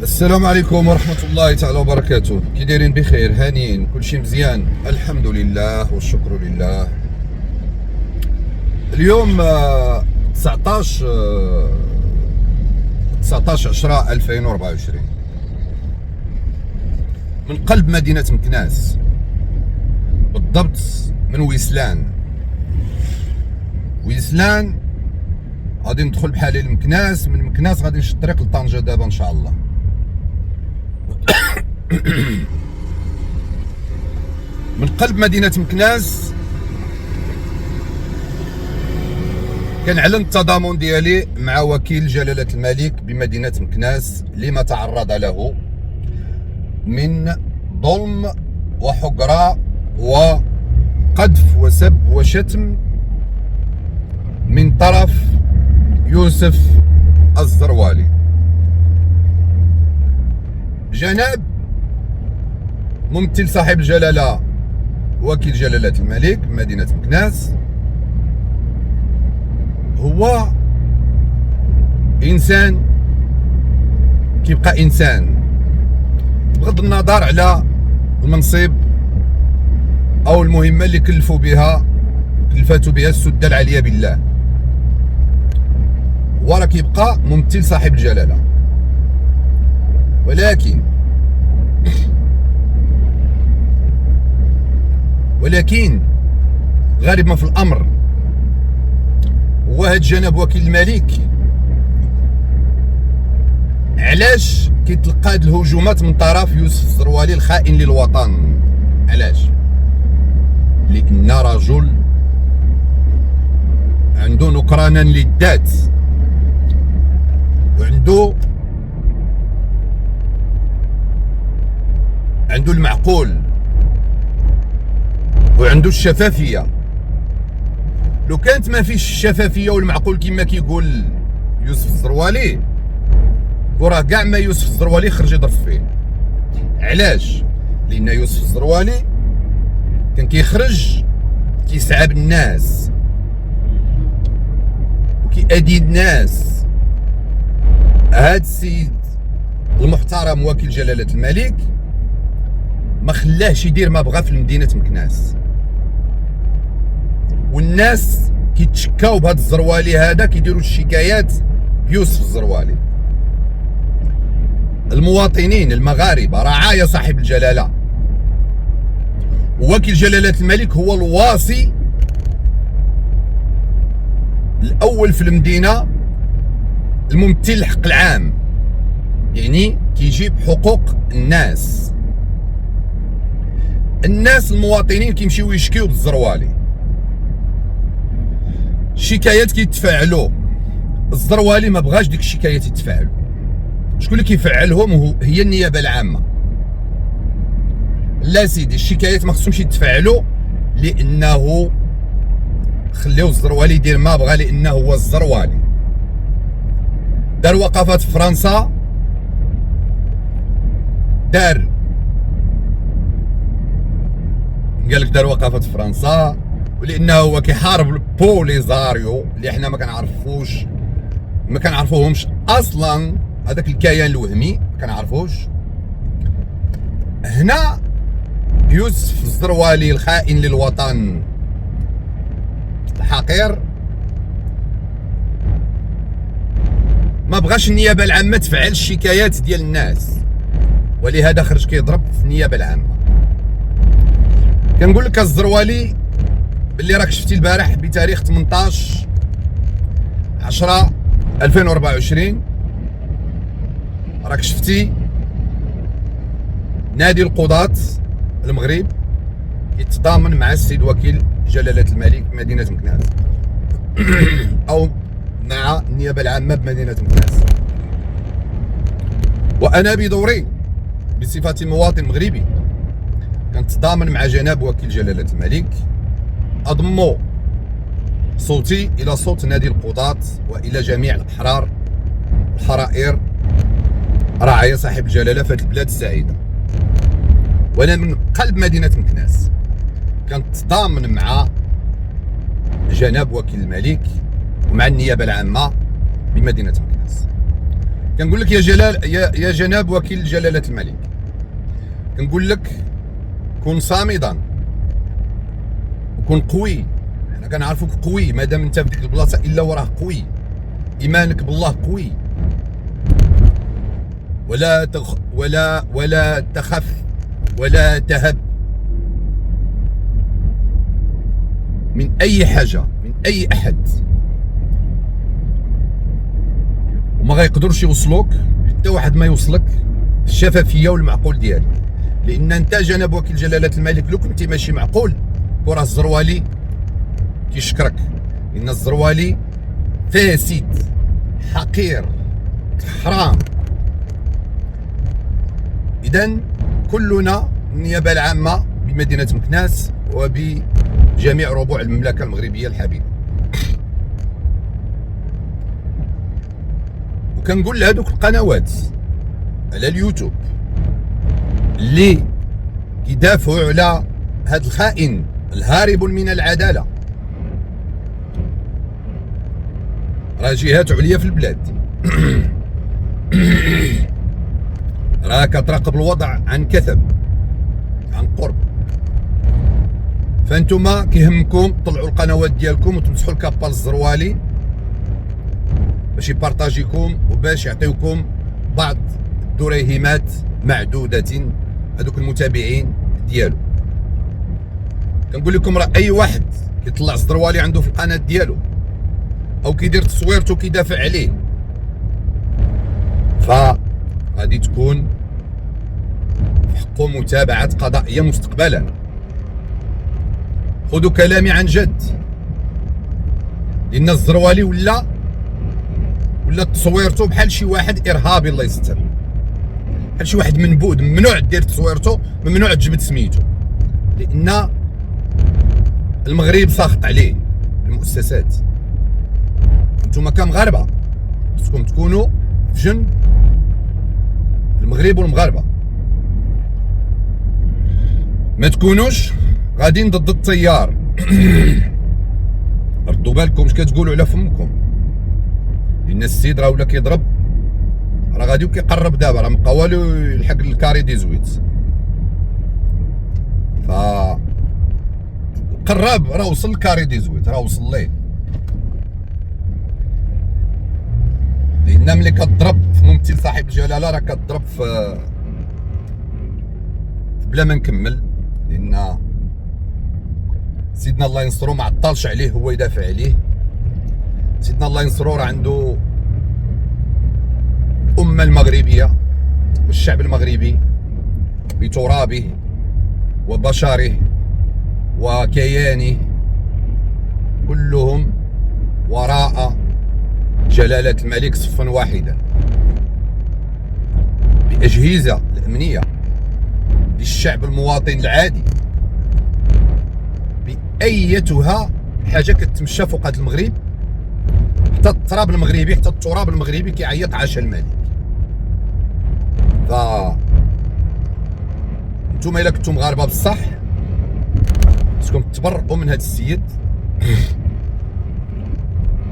السلام عليكم ورحمة الله تعالى وبركاته. كي دايرين؟ بخير؟ هانيين؟ كلشي مزيان؟ الحمد لله والشكر لله. اليوم 19/10/2024 من قلب مدينة مكناس، بالضبط من ويسلان. غادي ندخل بحالي لمكناس، من مكناس غادي نشد الطريق لطنجة دابا ان شاء الله. من قلب مدينة مكناس كنعلن التضامن ديالي مع وكيل جلالة الملك بمدينة مكناس لما تعرض له من ظلم وحقرة وقذف وسب وشتم من طرف يوسف الزروالي. جناب ممثل صاحب الجلالة وكيل جلالة الملك مدينة مكناس هو إنسان كيبقى إنسان، بغض النظر على المنصب أو المهمة اللي كلفاتو بها السدة العالية بالله. هو راه كيبقى ممثل صاحب الجلالة، ولكن غالب ما في الامر هو هاد جناب وكيل الملك علاش كيتلقى هاد الهجومات من طرف يوسف الزروالي الخائن للوطن؟ علاش؟ لان رجل عنده نكرانا للذات، وعنده المعقول، وعنده الشفافية. لو كانت ما فيش الشفافية والمعقول كما كيقول يوسف الزروالي، وراه كاع ما يوسف الزروالي خرج يضرب فيه. علاش؟ لأن يوسف الزروالي كان كيخرج كيسعى بالناس وكيأذي الناس. هاد السيد المحترم وكيل جلالة الملك ما خلاهش يدير ما بغا في مدينة مكناس، والناس كيتشكاو بهذا الزروالي هذا، كيديروا الشكايات بيوسف الزروالي. المواطنين المغاربه رعايا صاحب الجلاله، وكيل جلاله الملك هو الواصي الاول في المدينه، الممثل الحق العام، يعني كيجيب حقوق الناس. المواطنين كيمشيو يشكيو بالزروالي، الشكايات كيتفاعلوا. الزروالي ما بغاش ديك الشكايات يتفاعلوا. شكون اللي كيفعلهم؟ هي النيابه العامه. لا سيدي، الشكايات ما خصهمش يتفاعلوا، لانه خليو الزروالي يدير ما بغا، لانه هو الزروالي. دار وقفات في فرنسا، دار وقفات في فرنسا، ولانه هو كيحارب البوليزاريو اللي حنا ما كنعرفوهمش اصلا. هذاك الكيان الوهمي ما كنعرفوش. هنا يوسف الزروالي الخائن للوطن الحقير ما بغاش النيابه العامه تفعل الشكايات ديال الناس، ولهذا خرج كيضرب في النيابه العامه. كنقول لك الزروالي باللي راك شفتي البارح بتاريخ 18/10/2024 راك شفتي نادي القضاة المغرب يتضامن مع السيد وكيل جلالة الملك بمدينة مكناس او مع النيابة العامة بمدينة مكناس. وانا بدوري بصفتي مواطن مغربي كنتضامن مع جناب وكيل جلالة الملك، أضم صوتي إلى صوت نادي القضاة وإلى جميع الأحرار الحرائر رعايا صاحب الجلالة في هذه البلاد السعيدة. وأنا من قلب مدينة مكناس كنتضامن مع جناب وكيل الملك ومع النيابة العامة بمدينة مكناس. كنقول لك يا جناب وكيل جلالة الملك، كنقول لك كن صامدا وكن قوي. حنا كنعرفوك قوي مادام انت في ديك البلاصه، الا وراه قوي، ايمانك بالله قوي. ولا تخف ولا تهب من اي حاجه، من اي احد، وما غيقدروش يوصلوك حتى واحد ما يوصلك في الشفافيه والمعقول ديالك. لان انت جناب وكيل جلاله الملك لو كنتي ماشي معقول، وراه الزروالي كيشكرك، لان الزروالي فاسد حقير حرام. اذا كلنا النيابه العامه بمدينه مكناس وبجميع ربوع المملكه المغربيه الحبيبه، وكنقول لهذوك القنوات على اليوتيوب اللي كيدافعوا على هذا الخائن الهارب من العداله، راه جهات عليا في البلاد راه كتراقب الوضع عن كثب عن قرب. فانتوما كيهمكم تطلعوا القنوات ديالكم وتمسحوا الكابا للزروالي باش يبارطاجيكم وباش يعطيوكم بعض الدريهمات معدودة هذوك المتابعين ديالو. كنقول لكم راه اي واحد كيطلع الزروالي عنده في القناه ديالو او كيدير تصويرته كيدافع عليه، فغادي تكون في حقه متابعه قضائيه مستقبلا. خذوا كلامي عن جد، لان الزروالي ولا تصويرته بحال شي واحد ارهابي الله يستر، بحال شي واحد منبوذ، ممنوع دير تصويرته، ممنوع تجبد سميتو، لان المغرب ساخط عليه المؤسسات. انتم كمغاربه خصكم تكونوا في جنب المغرب والمغاربه، ما تكونوش غاديين ضد التيار. ردوا بالكم اش كتقولوا على فمكم، لان السيد راه ولا كيضرب، راه غادي وكيقرب دابا، راه مابقى والو يلحق الكاري 18. ف قرب، راه وصل الكاري 18، راه وصل ليه. لان ملي كتضرب في ممثل صاحب الجلاله راه كتضرب في بلا ما نكمل، لان سيدنا الله ينصرو ما عطلش عليه هو يدافع عليه. سيدنا الله ينصرو راه عنده الأمة المغربية والشعب المغربي بترابه وبشره وكيانه كلهم وراء جلالة الملك صفا واحدا، بأجهزة الأمنية، بالشعب المواطن العادي، بأيتها حاجة كتمشى فوق هذا المغرب، حتى التراب المغربي، حتى التراب المغربي كيعيط عاش الملك. ف نتوما الا كنتو مغاربه بصح خصكم تبرؤوا من هذا السيد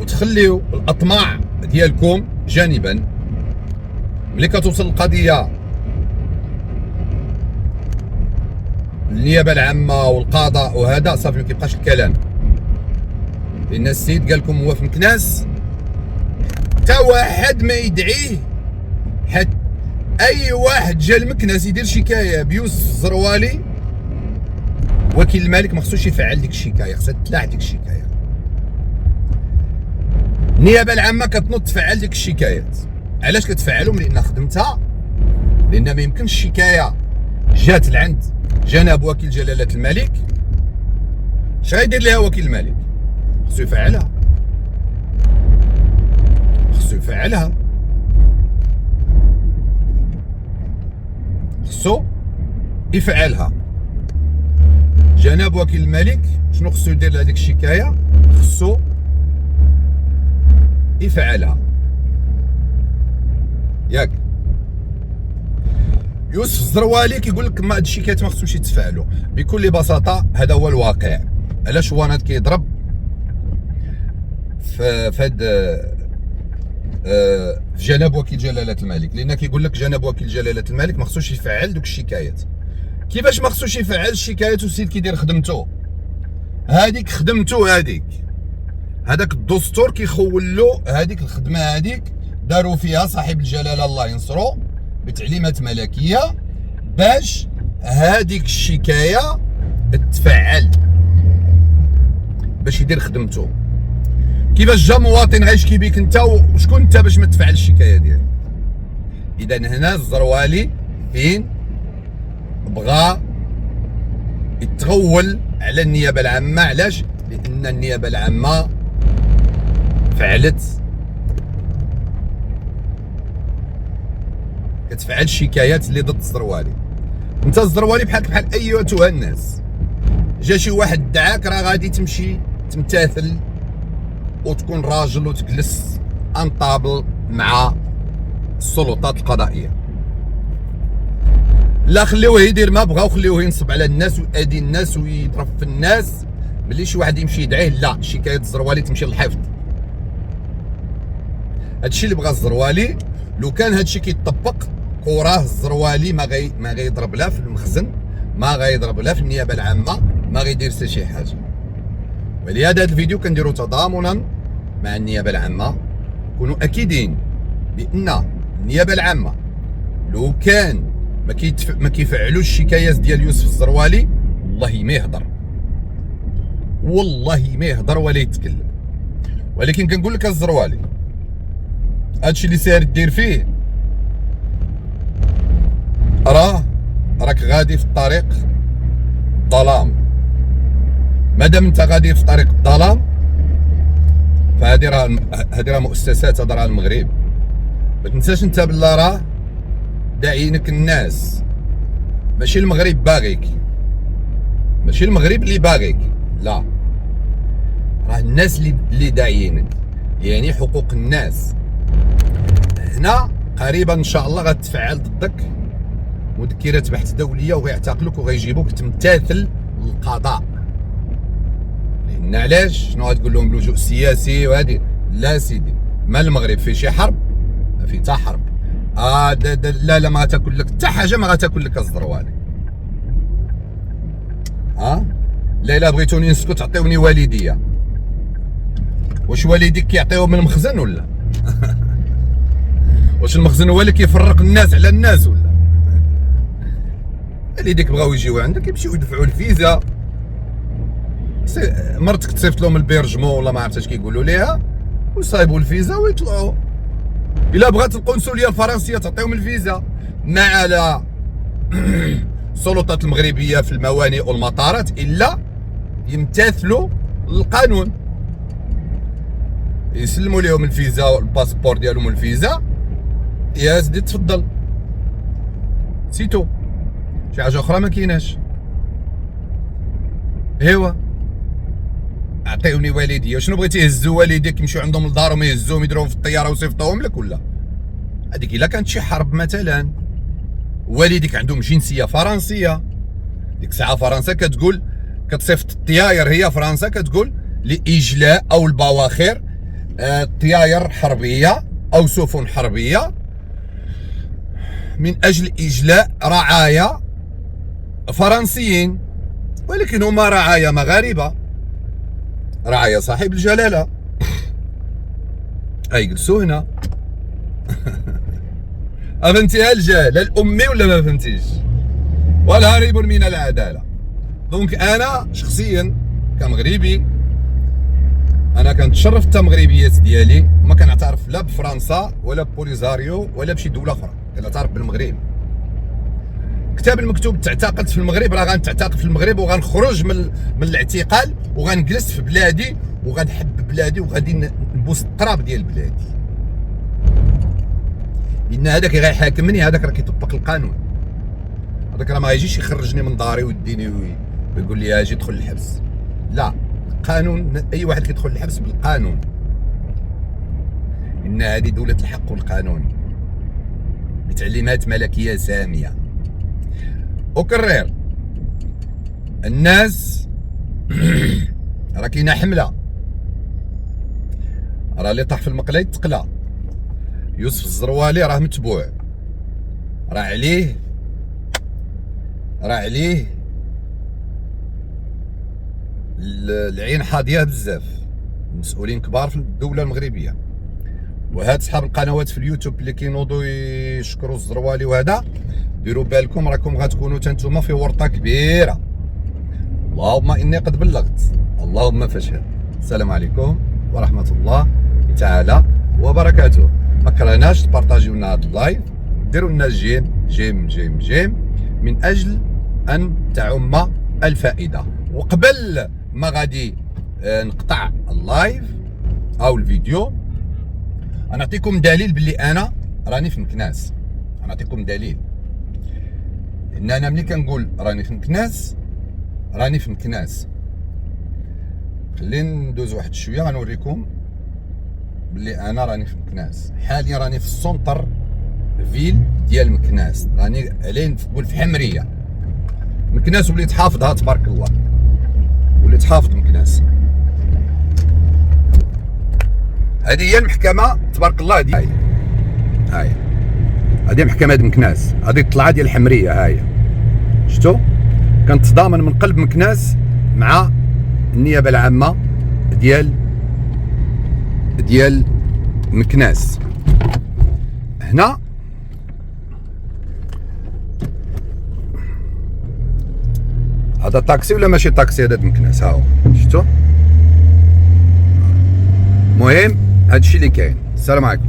وتخليو الاطماع ديالكم جانبا. ملي كتوصل القضيه النيابه العامه والقضاء وهذا صافي ما كيبقاش الكلام، لان السيد قال لكم هو في مكناس حتى واحد ما يدعيه. حتى اي واحد جا لمكناس يدير شكايه بيوسف الزروالي وكيل الملك ما خصوش يفعل ديك الشكايه، خصها تلاح ديك الشكايه. النيابه العامه كتنوض تفعل ديك الشكايات. علاش كتفعلهم؟ لان خدمتها، لان ما يمكنش الشكايه جات لعند جناب وكيل جلاله الملك اش غيدير لها وكيل الملك؟ خصو يفعلها، خصو يفعلها، خصو يفعلها. جناب وكيل الملك شنو خصو يدير لهاديك الشكايه؟ خصو يفعلها، ياك؟ يوسف الزروالي كيقول لك ما هاد الشكايات ما خصهمش يتفعلوا. بكل بساطه هذا هو الواقع. علاش هو ناض كيضرب في هاد في جناب وكيل جلاله الملك، لان كيقول لك جناب وكيل جلاله الملك ما خصوش يفعل دوك الشكايات. كيفاش ما خصوش يفعل الشكايات والسيد كيدير خدمته؟ هذيك خدمته، هذاك الدستور كيخول له هذيك الخدمه، هذيك داروا فيها صاحب الجلاله الله ينصرو بتعليمات ملكيه باش هذيك الشكايه تفعل باش يدير خدمته. كيفاش جا مواطن غيشكي بيك انت وشكون انت باش ما تفعل الشكايه ديالك؟ اذا هنا الزروالي فين بغى يتغول على النيابه العامه. علاش؟ لان النيابه العامه كتفعل شكايات اللي ضد الزروالي. انت الزروالي بحال ايتها الناس، جا شي واحد دعاك راه غادي تمشي تمتاثل وتكون راجل وتجلس انطابل مع السلطات القضائيه. لا خليوه يدير ما بغا وخليوه ينصب على الناس ويأذي الناس ويضرب في الناس. ملي شي واحد يمشي يدعيه لا، شكايه الزروالي تمشي للحفظ. هادشي اللي بغا الزروالي. لو كان هادشي كيطبق وراه الزروالي ما غيضرب لا في المخزن، ما غيضرب لا في النيابه العامه، ما غيدير حتى شي حاجه. ولهذا هذا الفيديو كنديرو تضامنا مع النيابه العامه. كونوا اكيدين بان النيابه العامه لو كان ما كيفعلوش الشكايات ديال يوسف الزروالي والله ما يهضر ولا يتكلم. ولكن كنقول لك الزروالي هادشي اللي ساير دير فيه راك غادي في الطريق الظلام. مادام انت غادي في طريق الظلام فهادي راه مؤسسات، هذا راه المغرب. ما تنساش انت بالله راه داعينك الناس، ماشي المغرب باغيك، ماشي المغرب اللي باغيك، لا، راه الناس اللي داعيينك، يعني حقوق الناس. هنا قريبا ان شاء الله غتفعل ضدك مذكرات بحث دوليه وغيعتقلوك وغيجيبوك تمتثل للقضاء. لان علاش؟ شنو غتقول لهم؟ اللجوء السياسي وهذه؟ لا سيدي، ما المغرب فيه شي حرب؟ ما فيه حتى حرب. لا ما غتاكل لك حتى حاجه، ما غتاكل لك الزروالي. لا الا بغيتوني نسكت عطيوني والديه. واش والديك كيعطيهم من المخزن ولا؟ واش المخزن هو اللي كيفرق الناس على الناس ولا؟ والديك بغاو يجيو عندك يمشيو يدفعوا الفيزا. مرتك تصيفط لهم البيرجمون ولا ما عرفتش كيقولوا ليها ويصايبوا الفيزا ويطلعوا. الا بغات القنصليه الفرنسيه تعطيهم الفيزا، ما على السلطات المغربيه في الموانئ والمطارات الا يمتثلوا للقانون، يسلموا لهم الفيزا والباسبور ديالهم والفيزا. يا سيدي تفضل، سيتو، شي حاجه اخرى ما كايناش. ايوا عطيوني والديه. شنو بغيتي يهزوا والديك يمشيو عندهم لدارهم يهزوهم يديروهم في الطياره ويصيفطوهم لك ولا؟ هذيك الا كانت شي حرب مثلا، والديك عندهم جنسيه فرنسيه، ديك الساعه فرنسا كتقول كتصيفط الطياير، هي فرنسا كتقول لاجلاء او البواخر طياير حربيه او سفن حربيه من اجل اجلاء رعايا فرنسيين، ولكن هما رعايا مغاربه، رعايا صاحب الجلاله. غيجلسوا هنا. فهمتي الجهل الامي ولا ما فهمتيش؟ والهارب من العداله. دونك انا شخصيا كمغربي انا كنتشرف التمغربيات ديالي، وما كنعترف لا بفرنسا ولا ببوليزاريو ولا بشي دوله اخرى، كنعترف بالمغرب. كتاب المكتوب تعتقلت في المغرب، راه غنتعتقل في المغرب وغنخرج من الاعتقال وغنجلس في بلادي وغنحب بلادي وغادي نبوس التراب ديال بلادي. لان هذاك غيحاكمني، هذاك راه كيطبق القانون، هذاك راه ما غيجيش يخرجني من داري ويديني ويقول لي اجي ادخل الحبس. لا، القانون، اي واحد كيدخل الحبس بالقانون، ان هذه دوله الحق والقانون بتعليمات ملكيه ساميه. وكرر الناس راه كاينه حمله، راه اللي طاح في المقله يتقلى. يوسف الزروالي راه متبوع، راه عليه العين حاضيه بزاف، مسؤولين كبار في الدوله المغربيه. وهاد صحاب القنوات في اليوتيوب اللي كينوضوا يشكروا الزروالي وهذا، ديروا بالكم راكم غتكونوا نتوما في ورطه كبيره. اللهم اني قد بلغت، اللهم فاشهد. السلام عليكم ورحمه الله تعالى وبركاته. ما كرهناش تبارطاجيو لنا هذا اللايف، ديروا لنا جيم من اجل ان تعم الفائده. وقبل ما غادي نقطع اللايف او الفيديو، نعطيكم دليل باللي انا راني في مكناس. نعطيكم دليل ان انا ملي كنقول راني في مكناس. خلينا ندوز واحد شويه غنوريكم باللي انا راني في مكناس. حاليا راني في السونتر فيل ديال مكناس، راني علين في حمريه. مكناس وليت حافظها تبارك الله، وليت حافظ مكناس. هذه هي المحكمه تبارك الله. هاي هذه محكمه مكناس، هذه الطلعه ديال الحمريه. هاي شفتوا كنتضامن من قلب مكناس مع النيابه العامه ديال مكناس. هنا هذا طاكسي ولا ماشي طاكسي؟ هذا مكناس ها هو، شفتوا. المهم هادشي اللي كاين. السلام عليكم.